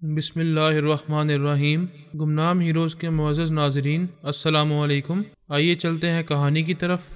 बिस्मिल्लाहिर्रहमानिर्रहीम। गुमनाम हीरोज़ के मुअज़्ज़ज़ नाज़रीन, अस्सलामु अलैकुम। आइए चलते हैं कहानी की तरफ।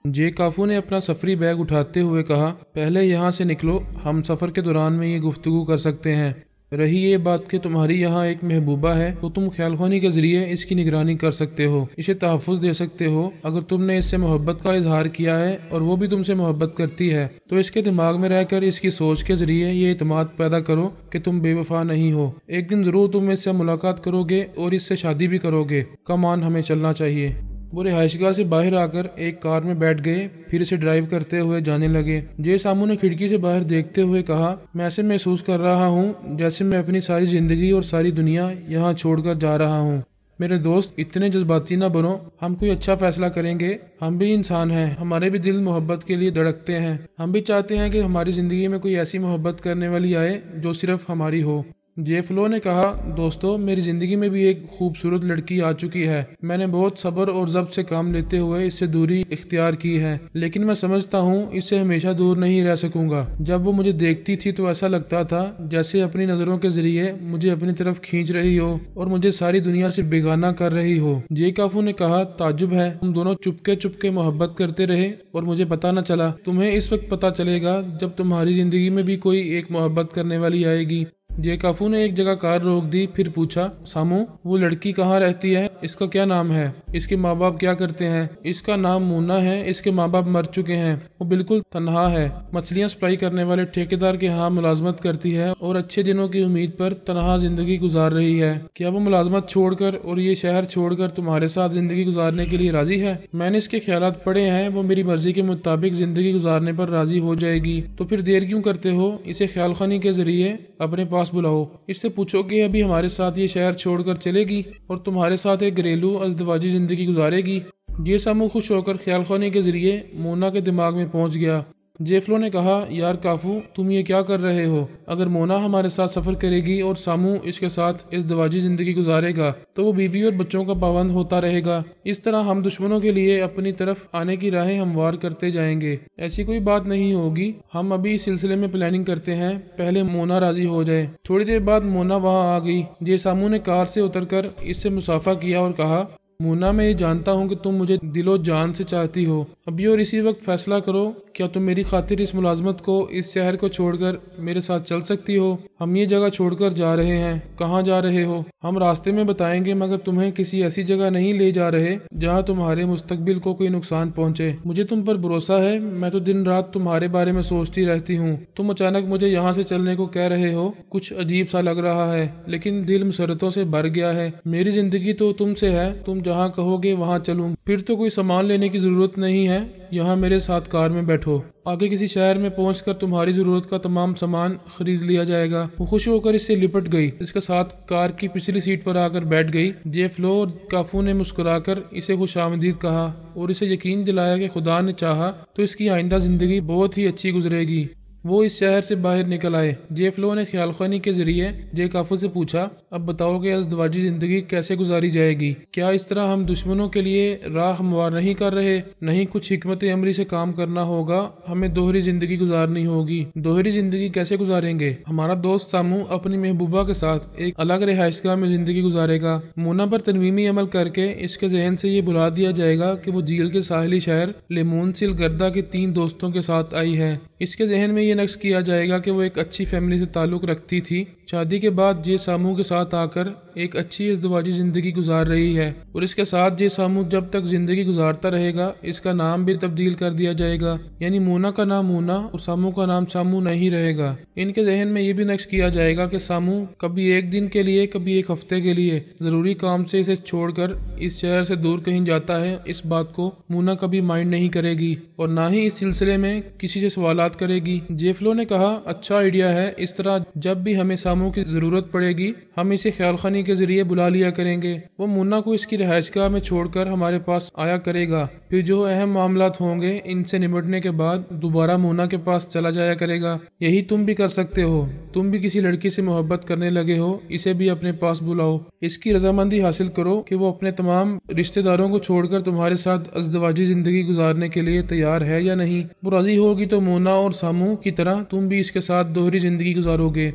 जे काफू ने अपना सफ़री बैग उठाते हुए कहा, पहले यहाँ से निकलो, हम सफ़र के दौरान में ये गुफ्तगू कर सकते हैं। रही ये बात कि तुम्हारी यहाँ एक महबूबा है, तो तुम ख्यालखानी के ज़रिए इसकी निगरानी कर सकते हो, इसे तहफ़्फ़ुज़ दे सकते हो। अगर तुमने इससे मोहब्बत का इजहार किया है और वो भी तुमसे मोहब्बत करती है, तो इसके दिमाग में रहकर इसकी सोच के ज़रिए ये इत्मीनान पैदा करो कि तुम बेवफा नहीं हो। एक दिन ज़रूर तुम इससे मुलाकात करोगे और इससे शादी भी करोगे। कमान हमें चलना चाहिए। वो रिहाइशगाह से बाहर आकर एक कार में बैठ गए, फिर इसे ड्राइव करते हुए जाने लगे। जे सामू ने खिड़की से बाहर देखते हुए कहा, मैं ऐसे महसूस कर रहा हूँ जैसे मैं अपनी सारी जिंदगी और सारी दुनिया यहाँ छोड़कर जा रहा हूँ। मेरे दोस्त, इतने जज्बाती ना बनो, हम कोई अच्छा फैसला करेंगे। हम भी इंसान हैं, हमारे भी दिल मोहब्बत के लिए धड़कते हैं। हम भी चाहते हैं कि हमारी ज़िंदगी में कोई ऐसी मोहब्बत करने वाली आए जो सिर्फ हमारी हो। जे फ्लो ने कहा, दोस्तों, मेरी ज़िंदगी में भी एक खूबसूरत लड़की आ चुकी है। मैंने बहुत सब्र और ज़ब्त से काम लेते हुए इससे दूरी इख्तियार की है, लेकिन मैं समझता हूँ इससे हमेशा दूर नहीं रह सकूंगा। जब वो मुझे देखती थी तो ऐसा लगता था जैसे अपनी नज़रों के जरिए मुझे अपनी तरफ खींच रही हो और मुझे सारी दुनिया से बेगाना कर रही हो। जे काफू ने कहा, ताज्जुब है, तुम दोनों चुपके चुपके मोहब्बत करते रहे और मुझे पता न चला। तुम्हें इस वक्त पता चलेगा जब तुम्हारी ज़िंदगी में भी कोई एक मोहब्बत करने वाली आएगी। जे काफू ने एक जगह कार रोक दी, फिर पूछा, सामू, वो लड़की कहाँ रहती है? इसका क्या नाम है? इसके माँ बाप क्या करते हैं? इसका नाम मूना है, इसके माँ बाप मर चुके हैं। वो बिल्कुल तन्हा है, मछलियाँ सप्लाई करने वाले ठेकेदार के यहाँ मुलाजमत करती है और अच्छे दिनों की उम्मीद पर तन्हा जिंदगी गुजार रही है। क्या वो मुलाजमत छोड़कर और ये शहर छोड़कर तुम्हारे साथ जिंदगी गुजारने के लिए राजी है? मैंने इसके ख्यालात पढ़े हैं, वो मेरी मर्जी के मुताबिक जिंदगी गुजारने पर राजी हो जाएगी। तो फिर देर क्यों करते हो? इसे ख्यालखानी के जरिए अपने पास बुलाओ। इससे पूछो कि अभी हमारे साथ ये शहर छोड़कर चलेगी और तुम्हारे साथ एक घरेलू अज़दवाजी जिंदगी गुजारेगी। ये सामू खुश होकर ख्यालखानी के जरिए मोना के दिमाग में पहुंच गया। जेफ्लो ने कहा, यार काफू, तुम ये क्या कर रहे हो? अगर मोना हमारे साथ सफर करेगी और सामू इसके साथ इस दवाजी जिंदगी गुजारेगा तो वो बीवी और बच्चों का पाबंद होता रहेगा। इस तरह हम दुश्मनों के लिए अपनी तरफ आने की राहें हमवार करते जाएंगे। ऐसी कोई बात नहीं होगी, हम अभी इस सिलसिले में प्लानिंग करते हैं, पहले मोना राजी हो जाए। थोड़ी देर बाद मोना वहाँ आ गई। जे सामू ने कार से उतरकर इससे मुसाफा किया और कहा, मोना, मैं ये जानता हूँ कि तुम मुझे दिलो जान से चाहती हो। अभी और इसी वक्त फैसला करो, क्या तुम मेरी खातिर इस मुलाजमत को, इस शहर को छोड़कर मेरे साथ चल सकती हो? हम ये जगह छोड़कर जा रहे हैं। कहाँ जा रहे हो? हम रास्ते में बताएंगे, मगर तुम्हें किसी ऐसी जगह नहीं ले जा रहे जहाँ तुम्हारे मुस्तकबिल को कोई नुकसान पहुँचे। मुझे तुम पर भरोसा है, मैं तो दिन रात तुम्हारे बारे में सोचती रहती हूँ। तुम अचानक मुझे यहाँ से चलने को कह रहे हो, कुछ अजीब सा लग रहा है, लेकिन दिल मुसरतों से भर गया है। मेरी जिंदगी तो तुमसे है, तुम जहाँ कहोगे वहाँ चलूँ। फिर तो कोई सामान लेने की जरूरत नहीं है, यहाँ मेरे साथ कार में बैठो। आगे किसी शहर में पहुंचकर तुम्हारी जरूरत का तमाम सामान खरीद लिया जाएगा। वो खुश होकर इससे लिपट गई, इसके साथ कार की पिछली सीट पर आकर बैठ गई। जे फ्लो और काफू ने मुस्कुराकर इसे खुशामदीद कहा और इसे यकीन दिलाया कि खुदा ने चाहा तो इसकी आइंदा जिंदगी बहुत ही अच्छी गुजरेगी। वो इस शहर से बाहर निकल आए। जे फ्लो ने ख्यालखानी के जरिए जे काफू से पूछा, अब बताओ कि अज़दवाजी जिंदगी कैसे गुजारी जाएगी? क्या इस तरह हम दुश्मनों के लिए राह हमवार नहीं कर रहे? नहीं, कुछ हिकमत अमली से काम करना होगा। हमें दोहरी जिंदगी गुजारनी होगी। दोहरी जिंदगी कैसे गुजारेंगे? हमारा दोस्त सामू अपनी महबूबा के साथ एक अलग रिहाइशगाह में जिंदगी गुजारेगा। मोना पर तनवीमी अमल करके इसके जहन से ये बुला दिया जाएगा कि वो झील के साहिली शहर लेमून सिल गर्दा के 3 दोस्तों के साथ आई है। इसके जहन में ये नक्श किया जाएगा कि वो एक अच्छी फैमिली से ताल्लुक रखती थी। शादी के बाद जे सामू के साथ आकर एक अच्छी इज़दवाजी जिंदगी गुजार रही है और इसके साथ जे सामू जब तक जिंदगी गुजारता रहेगा इसका नाम भी तब्दील कर दिया जाएगा, यानी मोना का नाम मोना और सामू का नाम सामू नहीं रहेगा। इनके जहन में ये भी नक्श किया जाएगा कि सामू कभी एक दिन के लिए, कभी एक हफ्ते के लिए जरूरी काम से इसे छोड़कर इस शहर से दूर कहीं जाता है। इस बात को मोना कभी माइंड नहीं करेगी और ना ही इस सिलसिले में किसी से सवालात करेगी। जेफ्लो ने कहा, अच्छा आइडिया है। इस तरह जब भी हमें सामू की जरूरत पड़ेगी हम इसे ख्यालखानी के जरिए बुला लिया करेंगे। वो मुन्ना को इसकी रिहाइशगाह में छोड़कर हमारे पास आया करेगा। फिर जो अहम मामलात होंगे इनसे निपटने के बाद दोबारा मोना के पास चला जाया करेगा। यही तुम भी कर सकते हो। तुम भी किसी लड़की से मोहब्बत करने लगे हो, इसे भी अपने पास बुलाओ, इसकी रजामंदी हासिल करो कि वो अपने तमाम रिश्तेदारों को छोड़कर तुम्हारे साथ अज़दवाजी जिंदगी गुजारने के लिए तैयार है या नहीं। वो राजी होगी तो मोना और सामू की तरह तुम भी इसके साथ दोहरी जिंदगी गुजारोगे।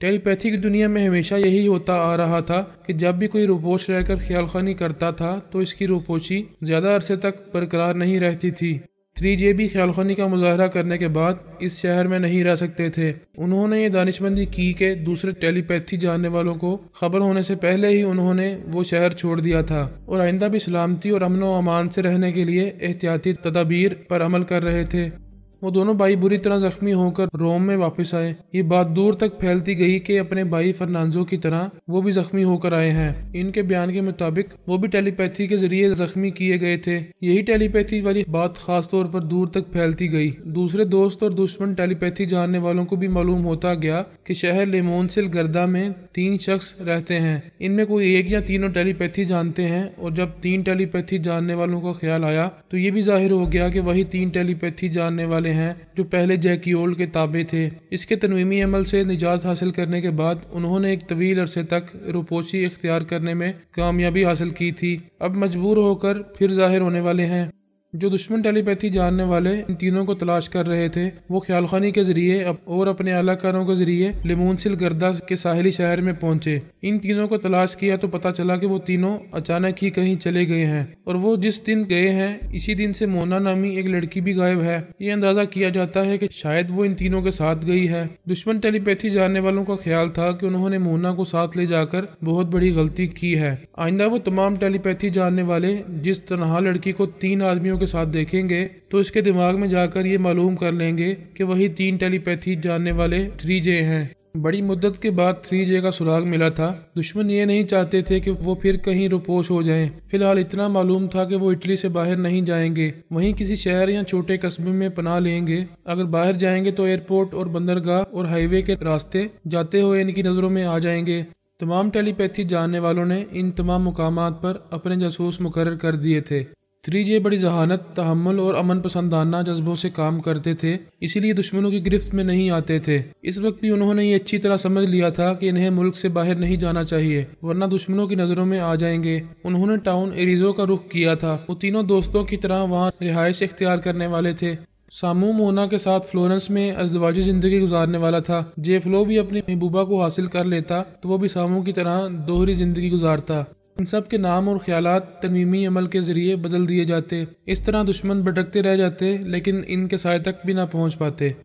टेलीपैथी की दुनिया में हमेशा यही होता आ रहा था कि जब भी कोई रूपोश रहकर ख्यालखानी करता था तो इसकी रूपोशी ज्यादा अरसे तक बरकरार नहीं रहती थी। 3J भी ख्यालखानी का मुजाहरा करने के बाद इस शहर में नहीं रह सकते थे। उन्होंने ये दानिशमंदी की कि दूसरे टेलीपैथी जानने वालों को खबर होने से पहले ही उन्होंने वो शहर छोड़ दिया था और आइंदा भी सलामती और अमन व अमान से रहने के लिए एहतियाती तदाबीर पर अमल कर रहे थे। वो दोनों भाई बुरी तरह जख्मी होकर रोम में वापस आए। ये बात दूर तक फैलती गई कि अपने भाई फर्नांडो की तरह वो भी जख्मी होकर आए हैं। इनके बयान के मुताबिक वो भी टेलीपैथी के जरिए जख्मी किए गए थे। यही टेलीपैथी वाली बात खास तौर पर दूर तक फैलती गई। दूसरे दोस्त और दुश्मन टेलीपैथी जानने वालों को भी मालूम होता गया कि शहर लेमोनसिल गर्दा में 3 शख्स रहते हैं। इनमें कोई एक या तीनों टेलीपैथी जानते हैं और जब 3 टेलीपैथी जानने वालों का ख्याल आया तो ये भी जाहिर हो गया कि वही 3 टेलीपैथी जानने वाले हैं जो पहले जैकियोल के ताबे थे। इसके तनवीमी अमल से निजात हासिल करने के बाद उन्होंने एक तवील अरसे तक रूपोशी इख्तियार करने में कामयाबी हासिल की थी। अब मजबूर होकर फिर जाहिर होने वाले हैं। जो दुश्मन टेलीपैथी जानने वाले इन तीनों को तलाश कर रहे थे वो ख्यालखानी के जरिए और अपने अलाकारों के जरिए लेमोनसिल गर्दा के साहिली शहर में पहुंचे। इन तीनों को तलाश किया तो पता चला कि वो तीनों अचानक ही कहीं चले गए हैं और वो जिस दिन गए हैं इसी दिन से मोना नामी एक लड़की भी गायब है। ये अंदाजा किया जाता है कि शायद वो इन तीनों के साथ गई है। दुश्मन टेलीपैथी जानने वालों का ख्याल था कि उन्होंने मोना को साथ ले जाकर बहुत बड़ी गलती की है। आइंदा वो तमाम टेलीपैथी जानने वाले जिस तनहा लड़की को 3 आदमियों के साथ देखेंगे तो इसके दिमाग में जाकर ये मालूम कर लेंगे कि वही 3 टेलीपैथी जानने वाले 3J हैं। बड़ी मुद्दत के बाद 3J का सुराग मिला था। दुश्मन ये नहीं चाहते थे कि वो फिर कहीं रुपोश हो जाएं। फिलहाल इतना मालूम था कि वो इटली से बाहर नहीं जाएंगे, वहीं किसी शहर या छोटे कस्बे में पनाह लेंगे। अगर बाहर जाएंगे तो एयरपोर्ट और बंदरगाह और हाईवे के रास्ते जाते हुए इनकी नज़रों में आ जाएंगे। तमाम टेलीपैथी जानने वालों ने इन तमाम मुकामात पर अपने जासूस मुकर्रर कर दिए थे। 3J बड़ी जहानत, तहम्मुल और अमन पसंदाना जज्बों से काम करते थे, इसीलिए दुश्मनों की गिरफ्त में नहीं आते थे। इस वक्त भी उन्होंने ये अच्छी तरह समझ लिया था कि इन्हें मुल्क से बाहर नहीं जाना चाहिए वरना दुश्मनों की नज़रों में आ जाएंगे। उन्होंने टाउन एरिजो का रुख किया था। वो तीनों दोस्तों की तरह वहाँ रिहाइश इख्तियार करने वाले थे। सामू मोना के साथ फ्लोरेंस में अज़दवाजी जिंदगी गुजारने वाला था। जे फ्लो भी अपनी महबूबा को हासिल कर लेता तो वो भी सामू की तरह दोहरी जिंदगी गुजारता। इन सब के नाम और ख्यालात तरमीमी अमल के जरिए बदल दिए जाते। इस तरह दुश्मन भटकते रह जाते लेकिन इनके साय तक भी ना पहुंच पाते।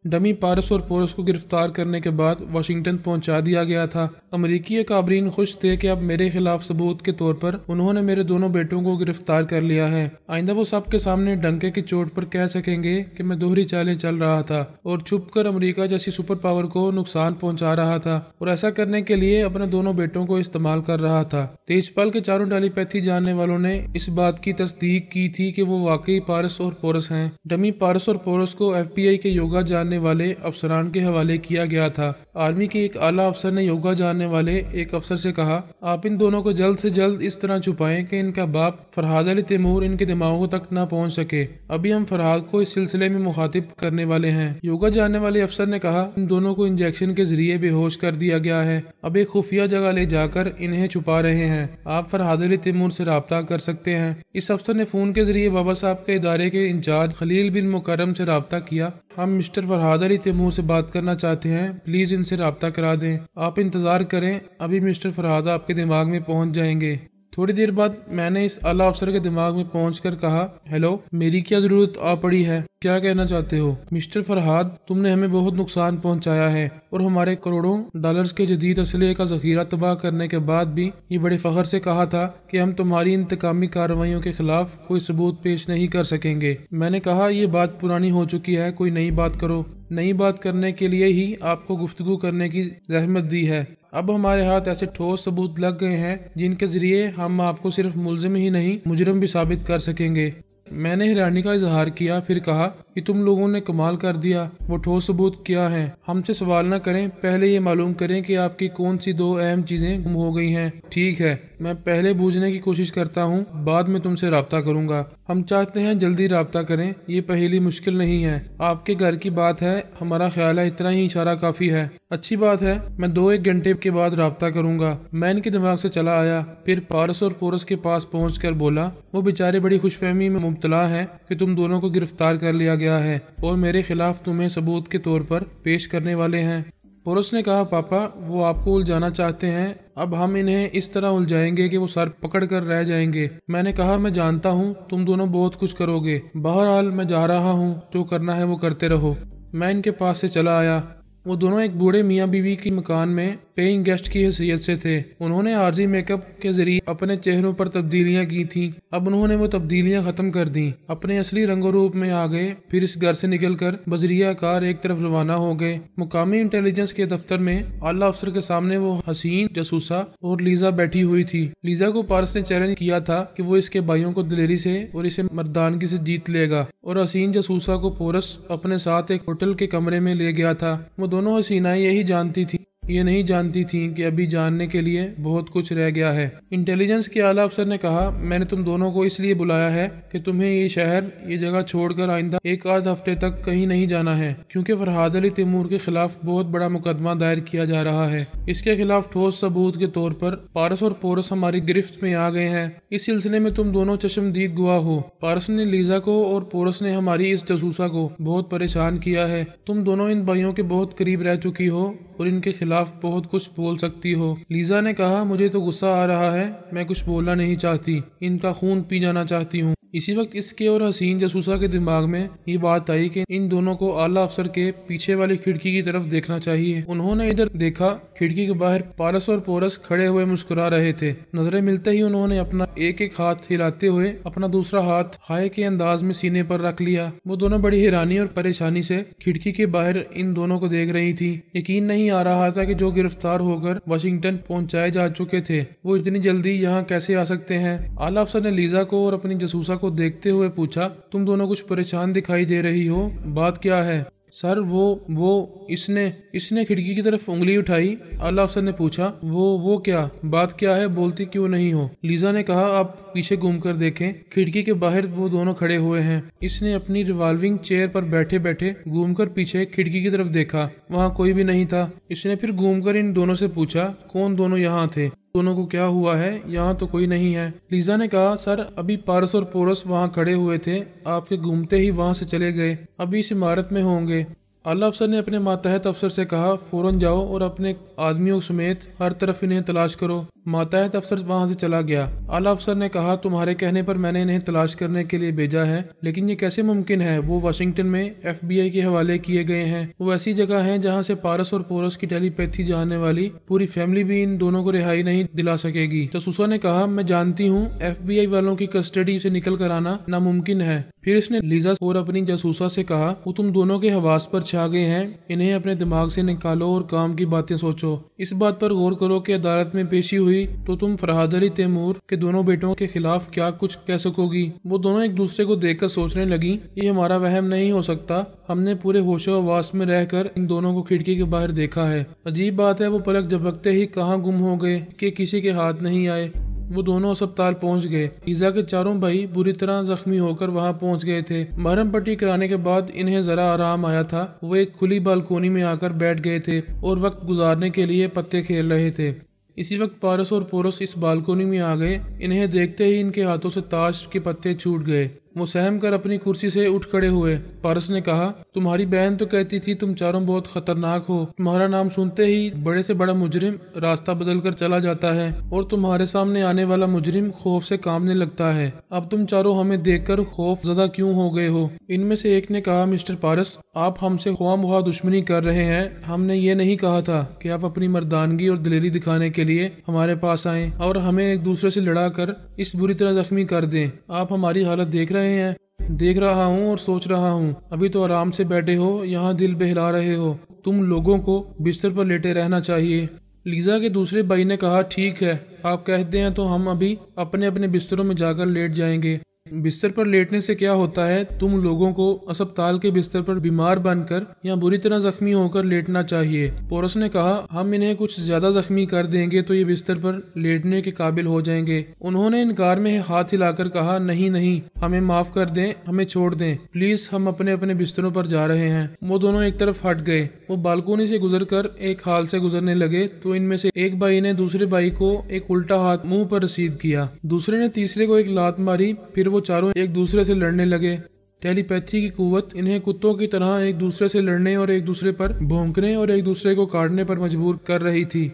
डमी पारस और पोरस को गिरफ्तार करने के बाद वाशिंगटन पहुंचा दिया गया था। अमरीकी अकाबरीन खुश थे कि अब मेरे खिलाफ सबूत के तौर पर उन्होंने मेरे दोनों बेटों को गिरफ्तार कर लिया है। आइंदा वो सबके सामने डंके की चोट पर कह सकेंगे कि मैं दोहरी चालें चल रहा था और छुपकर अमेरिका जैसी सुपर पावर को नुकसान पहुंचा रहा था और ऐसा करने के लिए अपने दोनों बेटों को इस्तेमाल कर रहा था। तेजपाल के चारों टेलीपैथी जानने वालों ने इस बात की तस्दीक की थी कि वो वाकई पारस और पोरस हैं। डमी पारस और पोरस को FBI के योगा वाले अफसरान के हवाले किया गया था। आर्मी के एक आला अफसर ने योगा जानने वाले एक अफसर से कहा, आप इन दोनों को जल्द से जल्द इस तरह छुपाएं कि इनका बाप फरहाद अली तैमूर इनके दिमागों तक न पहुंच सके। अभी हम फरहाद को इस सिलसिले में मुखातिब करने वाले हैं। योगा जानने वाले अफसर ने कहा, इन दोनों को इंजेक्शन के जरिए बेहोश कर दिया गया है। अब एक खुफिया जगह ले जाकर इन्हें छुपा रहे हैं। आप फरहाद अली तैमूर से राब्ता कर सकते हैं। इस अफसर ने फोन के जरिए बाबा साहब के इदारे के इंचार्ज खलील बिन मुकर्रम से राब्ता किया। हम मिस्टर फरहाद अली तैमूर से बात करना चाहते हैं, प्लीज इनसे राब्ता करा दें। आप इंतजार करें, अभी मिस्टर फरहाद आपके दिमाग में पहुंच जाएंगे। थोड़ी देर बाद मैंने इस आला अफसर के दिमाग में पहुंचकर कहा, हेलो, मेरी क्या जरूरत आ पड़ी है, क्या कहना चाहते हो? मिस्टर फरहाद, तुमने हमें बहुत नुकसान पहुंचाया है और हमारे करोड़ों डॉलर्स के जदीद असले का जखीरा तबाह करने के बाद भी ये बड़े फख्र से कहा था कि हम तुम्हारी इंतकामी कार्रवाइयों के खिलाफ कोई सबूत पेश नहीं कर सकेंगे। मैंने कहा, ये बात पुरानी हो चुकी है, कोई नई बात करो। नई बात करने के लिए ही आपको गुफ्तगू करने की रहमत दी है। अब हमारे हाथ ऐसे ठोस सबूत लग गए हैं जिनके जरिए हम आपको सिर्फ मुल्जिम ही नहीं मुजरम भी साबित कर सकेंगे। मैंने हैरानी का इजहार किया, फिर कहा कि तुम लोगों ने कमाल कर दिया। वो ठोस सबूत क्या है? हमसे सवाल न करें, पहले ये मालूम करें कि आपकी कौन सी 2 अहम चीजें गुम हो गई हैं। ठीक है, मैं पहले बूझने की कोशिश करता हूँ, बाद में तुमसे राब्ता करूंगा। हम चाहते हैं जल्दी राब्ता करें, ये पहेली मुश्किल नहीं है। आपके घर की बात है, हमारा ख्याल है इतना ही इशारा काफी है। अच्छी बात है, मैं 2-1 घंटे के बाद राब्ता करूंगा। मैं इनके दिमाग से चला आया। फिर पारस और पोरस के पास पहुंचकर बोला, वो बेचारे बड़ी खुशफहमी में मुब्तला है कि तुम दोनों को गिरफ्तार कर लिया गया है और मेरे खिलाफ तुम्हें सबूत के तौर पर पेश करने वाले हैं। पोरस ने कहा, पापा वो आपको उलझाना चाहते हैं, अब हम इन्हें इस तरह उलझाएंगे कि वो सर पकड़ कर रह जाएंगे। मैंने कहा, मैं जानता हूँ तुम दोनों बहुत कुछ करोगे, बहरहाल मैं जा रहा हूँ, जो करना है वो करते रहो। मैं इनके पास से चला आया। वो दोनों एक बूढ़े मियाँ बीवी के मकान में पेइंग गेस्ट की हैसियत से थे। उन्होंने आर्जी मेकअप के जरिए अपने चेहरों पर तब्दीलियां की थीं। अब उन्होंने वो तब्दीलियां खत्म कर दी, अपने असली रंगो रूप में आ गए। फिर इस घर से निकलकर बजरिया कार एक तरफ रवाना हो गए। मुकामी इंटेलिजेंस के दफ्तर में आला अफसर के सामने वो हसीन जसूसा और लीजा बैठी हुई थी। लीजा को पारस ने चैलेंज किया था कि वो इसके भाइयों को दिलेरी से और इसे मर्दानगी से जीत लेगा, और हसीन जसूसा को पोरस अपने साथ एक होटल के कमरे में ले गया था। वो दोनों हसीनाएं ये नहीं जानती थीं कि अभी जानने के लिए बहुत कुछ रह गया है। इंटेलिजेंस के आला अफसर ने कहा, मैंने तुम दोनों को इसलिए बुलाया है कि तुम्हें ये शहर, ये जगह छोड़कर आइंदा 1-8 हफ्ते तक कहीं नहीं जाना है, क्योंकि फरहाद अली तैमूर के खिलाफ बहुत बड़ा मुकदमा दायर किया जा रहा है। इसके खिलाफ ठोस सबूत के तौर पर पारस और पोरस हमारी गिरफ्त में आ गए हैं। इस सिलसिले में तुम दोनों चश्मदीद गवाह हो। पारस ने लीजा को और पोरस ने हमारी इस जसूसा को बहुत परेशान किया है। तुम दोनों इन भाइयों के बहुत करीब रह चुकी हो और इनके खिलाफ बहुत कुछ बोल सकती हो। लीजा ने कहा, मुझे तो गुस्सा आ रहा है, मैं कुछ बोलना नहीं चाहती, इनका खून पी जाना चाहती हूँ। इसी वक्त इसके और हसीन जसूसा के दिमाग में ये बात आई कि इन दोनों को आला अफसर के पीछे वाली खिड़की की तरफ देखना चाहिए। उन्होंने इधर देखा। खिड़की के बाहर पारस और पोरस खड़े हुए मुस्कुरा रहे थे। नजरें मिलते ही उन्होंने अपना एक हाथ हिलाते हुए अपना दूसरा हाथ हाय के अंदाज में सीने पर रख लिया। वो दोनों बड़ी हैरानी और परेशानी से खिड़की के बाहर इन दोनों को देख रही थी। यकीन नहीं आ रहा था कि जो गिरफ्तार होकर वाशिंगटन पहुंचाए जा चुके थे वो इतनी जल्दी यहाँ कैसे आ सकते हैं। आला अफसर ने लीजा को और अपनी जसूसा को देखते हुए पूछा, तुम दोनों कुछ परेशान दिखाई दे रही हो, बात क्या है? सर वो इसने खिड़की की तरफ उंगली उठाई। आला अफसर ने पूछा, वो क्या, बात क्या है, बोलती क्यों नहीं हो? लीजा ने कहा, आप पीछे घूमकर देखें, खिड़की के बाहर वो दोनों खड़े हुए हैं। इसने अपनी रिवॉल्विंग चेयर पर बैठे बैठे घूमकर पीछे खिड़की की तरफ देखा, वहाँ कोई भी नहीं था। इसने फिर घूमकर इन दोनों से पूछा, कौन दोनों यहाँ थे? दोनों को क्या हुआ है? यहाँ तो कोई नहीं है। लीजा ने कहा, सर अभी पारस और पोरस वहाँ खड़े हुए थे, आपके घूमते ही वहाँ से चले गए, अभी इस इमारत में होंगे। आला अफसर ने अपने मातहत अफसर से कहा, फौरन जाओ और अपने आदमियों समेत हर तरफ इन्हें तलाश करो। मातहत अफसर वहां से चला गया। आला अफसर ने कहा, तुम्हारे कहने पर मैंने इन्हें तलाश करने के लिए भेजा है, लेकिन ये कैसे मुमकिन है? वो वाशिंगटन में FBI के हवाले किए गए हैं। वो ऐसी जगह है जहाँ से पारस और पोरस की टेलीपैथी जानने वाली पूरी फैमिली भी इन दोनों को रिहाई नहीं दिला सकेगी। जसूसा ने कहा, मैं जानती हूँ FBI वालों की कस्टडी से निकल कर आना नामुमकिन है। फिर इसने लीजा और अपनी जसूसा से कहा, वो तुम दोनों के हवास पर छा गए हैं, इन्हें अपने दिमाग से निकालो और काम की बातें सोचो। इस बात पर गौर करो कि अदालत में पेशी हुई तो तुम फरहाद अली तैमूर के दोनों बेटों के खिलाफ क्या कुछ कह सकोगी। वो दोनों एक दूसरे को देखकर सोचने लगी, ये हमारा वहम नहीं हो सकता, हमने पूरे होशो हवास में रहकर इन दोनों को खिड़की के बाहर देखा है। अजीब बात है, वो पलक झपकते ही कहाँ गुम हो गए कि किसी के हाथ नहीं आए। वो दोनों अस्पताल पहुंच गए। लीजा के चारों भाई बुरी तरह जख्मी होकर वहां पहुंच गए थे। मरहम पट्टी कराने के बाद इन्हें जरा आराम आया था। वो एक खुली बालकोनी में आकर बैठ गए थे और वक्त गुजारने के लिए पत्ते खेल रहे थे। इसी वक्त पारस और पोरस इस बालकोनी में आ गए। इन्हें देखते ही इनके हाथों से ताश के पत्ते छूट गए। वो सहम कर अपनी कुर्सी से उठ खड़े हुए। पारस ने कहा, तुम्हारी बहन तो कहती थी तुम चारों बहुत खतरनाक हो। तुम्हारा नाम सुनते ही बड़े से बड़ा मुजरिम रास्ता बदल कर चला जाता है और तुम्हारे सामने आने वाला मुजरिम खौफ से कांपने लगता है। अब तुम चारों हमें देखकर खौफ ज़्यादा क्यों हो गए हो? इनमें से एक ने कहा, मिस्टर पारस, आप हमसे ख्वामख्वाह दुश्मनी कर रहे हैं। हमने ये नहीं कहा था कि आप अपनी मर्दानगी और दिलेरी दिखाने के लिए हमारे पास आएं और हमें एक दूसरे से लड़ा कर इस बुरी तरह जख्मी कर दें। आप हमारी हालत देख रहे हैं। देख रहा हूँ और सोच रहा हूँ। अभी तो आराम से बैठे हो, यहाँ दिल बहला रहे हो। तुम लोगों को बिस्तर पर लेटे रहना चाहिए। लीजा के दूसरे भाई ने कहा, ठीक है, आप कहते हैं तो हम अभी अपने अपने बिस्तरों में जाकर लेट जाएंगे। बिस्तर पर लेटने से क्या होता है, तुम लोगों को अस्पताल के बिस्तर पर बीमार बनकर या बुरी तरह जख्मी होकर लेटना चाहिए। पोरस ने कहा, हम इन्हें कुछ ज्यादा जख्मी कर देंगे तो ये बिस्तर पर लेटने के काबिल हो जाएंगे। उन्होंने इनकार में हाथ हिलाकर कहा, नहीं नहीं, हमें माफ कर दें, हमें छोड़ दें प्लीज, हम अपने अपने बिस्तरों पर जा रहे हैं। वो दोनों एक तरफ हट गए। वो बालकोनी से गुजरकर एक हाल से गुजरने लगे तो इनमें से एक भाई ने दूसरे भाई को एक उल्टा हाथ मुंह पर रसीद किया, दूसरे ने तीसरे को एक लात मारी। फिर वो चारों एक दूसरे से लड़ने लगे। टेलीपैथी की कुव्वत इन्हें कुत्तों की तरह एक दूसरे से लड़ने और एक दूसरे पर भौंकने और एक दूसरे को काटने पर मजबूर कर रही थी।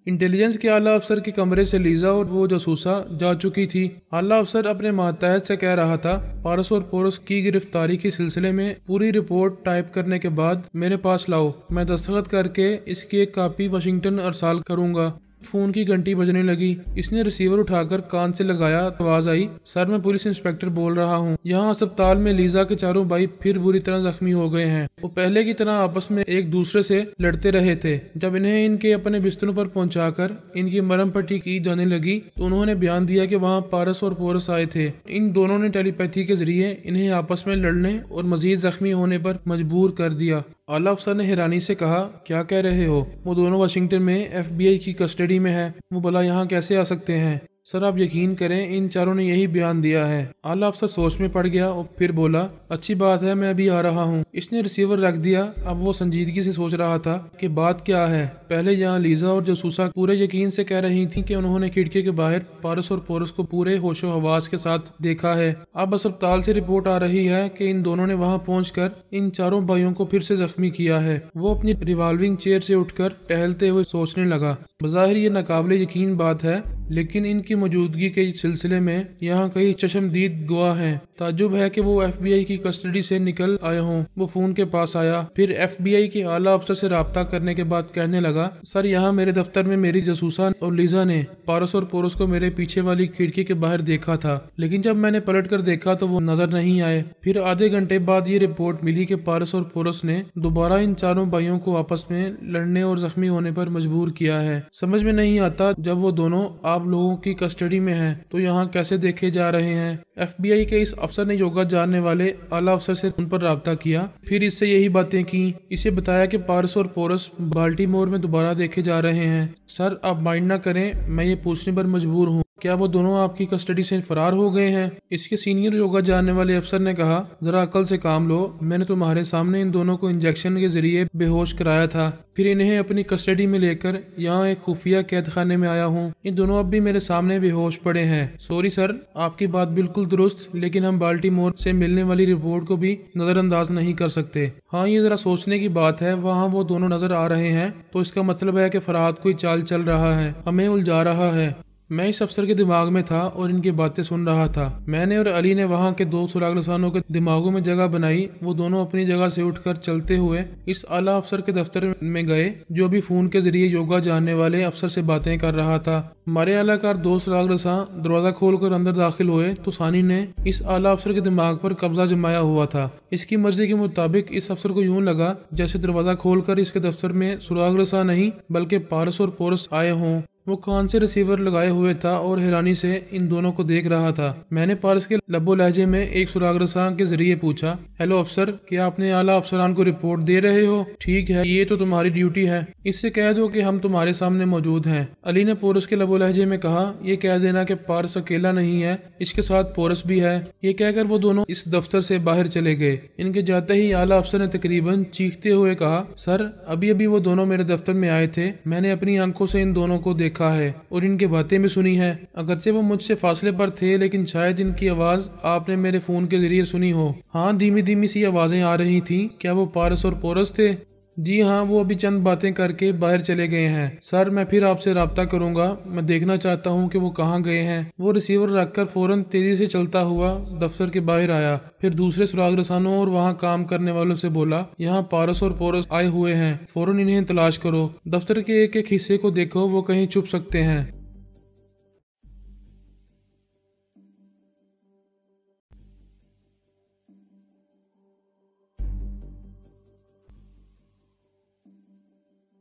इंटेलिजेंस के आला अफसर के कमरे से लीजा और वो जासूसा जा चुकी थी। आला अफसर अपने मातहत से कह रहा था, पारस और पोरस की गिरफ्तारी के सिलसिले में पूरी रिपोर्ट टाइप करने के बाद मेरे पास लाओ, मैं दस्तखत करके इसकी एक कॉपी वाशिंगटन अरसाल करूंगा। फोन की घंटी बजने लगी। इसने रिसीवर उठाकर कान से लगाया। आवाज आई, सर मैं पुलिस इंस्पेक्टर बोल रहा हूँ। यहाँ अस्पताल में लीजा के चारों भाई फिर बुरी तरह जख्मी हो गए हैं। वो पहले की तरह आपस में एक दूसरे से लड़ते रहे थे। जब इन्हें इनके अपने बिस्तरों पर पहुंचाकर इनकी मरहम पट्टी की जाने लगी तो उन्होंने बयान दिया कि वहाँ पारस और पोरस आए थे। इन दोनों ने टेलीपैथी के जरिए इन्हें आपस में लड़ने और मजीद जख्मी होने पर मजबूर कर दिया। आला अफसर ने हैरानी से कहा, क्या कह रहे हो? वो दोनों वाशिंगटन में FBI की कस्टडी में है। वो भला यहाँ कैसे आ सकते हैं? सर आप यकीन करें, इन चारों ने यही बयान दिया है। आला अफसर सोच में पड़ गया और फिर बोला, अच्छी बात है, मैं अभी आ रहा हूँ। इसने रिसीवर रख दिया। अब वो संजीदगी से सोच रहा था कि बात क्या है। पहले यहाँ लीजा और जासूसा पूरे यकीन से कह रही थी कि उन्होंने खिड़की के बाहर पारस और पोरस को पूरे होशो हवास के साथ देखा है। अब अस्पताल से रिपोर्ट आ रही है कि इन दोनों ने वहाँ पहुंचकर इन चारों भाइयों को फिर से जख्मी किया है। वो अपनी रिवॉल्विंग चेयर से उठकर टहलते हुए सोचने लगा। बज़ाहिर ये नाकाबिले यकीन बात है, लेकिन इनकी मौजूदगी के सिलसिले में यहाँ कई चश्मदीद गवाह हैं। ताज्जुब है कि वो FBI की कस्टडी से निकल आए हों। वो फोन के पास आया। फिर FBI के आला अफसर से राब्ता करने के बाद कहने लगा, सर यहाँ मेरे दफ्तर में मेरी जासूसा और लीजा ने पारस और पोरस को मेरे पीछे वाली खिड़की के बाहर देखा था, लेकिन जब मैंने पलट कर देखा तो वो नजर नहीं आए। फिर आधे घंटे बाद ये रिपोर्ट मिली कि पारस और पोरस ने दोबारा इन चारों भाइयों को आपस में लड़ने और जख्मी होने पर मजबूर किया है। समझ में नहीं आता, जब वो दोनों आप लोगों की कस्टडी में हैं तो यहाँ कैसे देखे जा रहे हैं। FBI के इस अफसर ने योगा जानने वाले आला अफसर से उन पर राब्ता किया। फिर इससे यही बातें की। इसे बताया कि पारस और पोरस बाल्टीमोर में दोबारा देखे जा रहे हैं। सर आप माइंड ना करें, मैं ये पूछने पर मजबूर हूँ, क्या वो दोनों आपकी कस्टडी से फरार हो गए हैं? इसके सीनियर योगा जानने वाले अफसर ने कहा, जरा अकल से काम लो, मैंने तुम्हारे सामने इन दोनों को इंजेक्शन के जरिए बेहोश कराया था, फिर इन्हें अपनी कस्टडी में लेकर यहाँ एक खुफिया कैद खाने में आया हूँ। इन दोनों अब भी मेरे सामने बेहोश पड़े हैं। सॉरी सर, आपकी बात बिल्कुल दुरुस्त, लेकिन हम बाल्टीमोर से मिलने वाली रिपोर्ट को भी नजरअंदाज नहीं कर सकते। हाँ ये जरा सोचने की बात है, वहाँ वो दोनों नजर आ रहे हैं तो इसका मतलब है कि फरहाद कोई चाल चल रहा है, हमें उलझा रहा है। मैं इस अफसर के दिमाग में था और इनकी बातें सुन रहा था। मैंने और अली ने वहाँ के दो सुराग रसानों के दिमागों में जगह बनाई। वो दोनों अपनी जगह से उठकर चलते हुए इस आला अफसर के दफ्तर में गए, जो भी फोन के जरिए योगा जानने वाले अफसर से बातें कर रहा था। हमारे आलाकार दो सुराग रसा दरवाजा खोलकर अंदर दाखिल हुए तो सानी ने इस आला अफसर के दिमाग पर कब्जा जमाया हुआ था। इसकी मर्जी के मुताबिक इस अफसर को यूं लगा जैसे दरवाजा खोलकर इसके दफ्तर में सुराग रसा नहीं बल्कि पारस और पोरस आए हों। वो कान से रिसीवर लगाए हुए था और हैरानी से इन दोनों को देख रहा था। मैंने पारस के लबो लहजे में एक सुराग रसा के जरिए पूछा, हेलो अफसर, क्या आपने आला अफसरान को रिपोर्ट दे रहे हो? ठीक है, ये तो तुम्हारी ड्यूटी है, इससे कह दो कि हम तुम्हारे सामने मौजूद हैं। अली ने पोरस के लबो लहजे में कहा, ये कह देना कि पारस अकेला नहीं है, इसके साथ पोरस भी है। ये कहकर वो दोनों इस दफ्तर से बाहर चले गए। इनके जाते ही आला अफसर ने तकरीबन चीखते हुए कहा, सर अभी अभी वो दोनों मेरे दफ्तर में आए थे, मैंने अपनी आंखों से इन दोनों को देखा है और इनकी बातें भी सुनी है। अगरचे वो मुझसे फासले पर थे, लेकिन शायद इनकी आवाज आपने मेरे फोन के जरिए सुनी हो। हाँ, धीमी धीमी सी आवाजें आ रही थी। क्या वो पारस और पोरस थे? जी हाँ, वो अभी चंद बातें करके बाहर चले गए हैं। सर मैं फिर आपसे राब्ता करूंगा, मैं देखना चाहता हूँ कि वो कहाँ गए हैं। वो रिसीवर रखकर फौरन तेजी से चलता हुआ दफ्तर के बाहर आया। फिर दूसरे सुराग रसानों और वहाँ काम करने वालों से बोला, यहाँ पारस और पोरस आए हुए हैं, फौरन इन्हें तलाश करो। दफ्तर के एक एक हिस्से को देखो, वो कहीं छुप सकते हैं।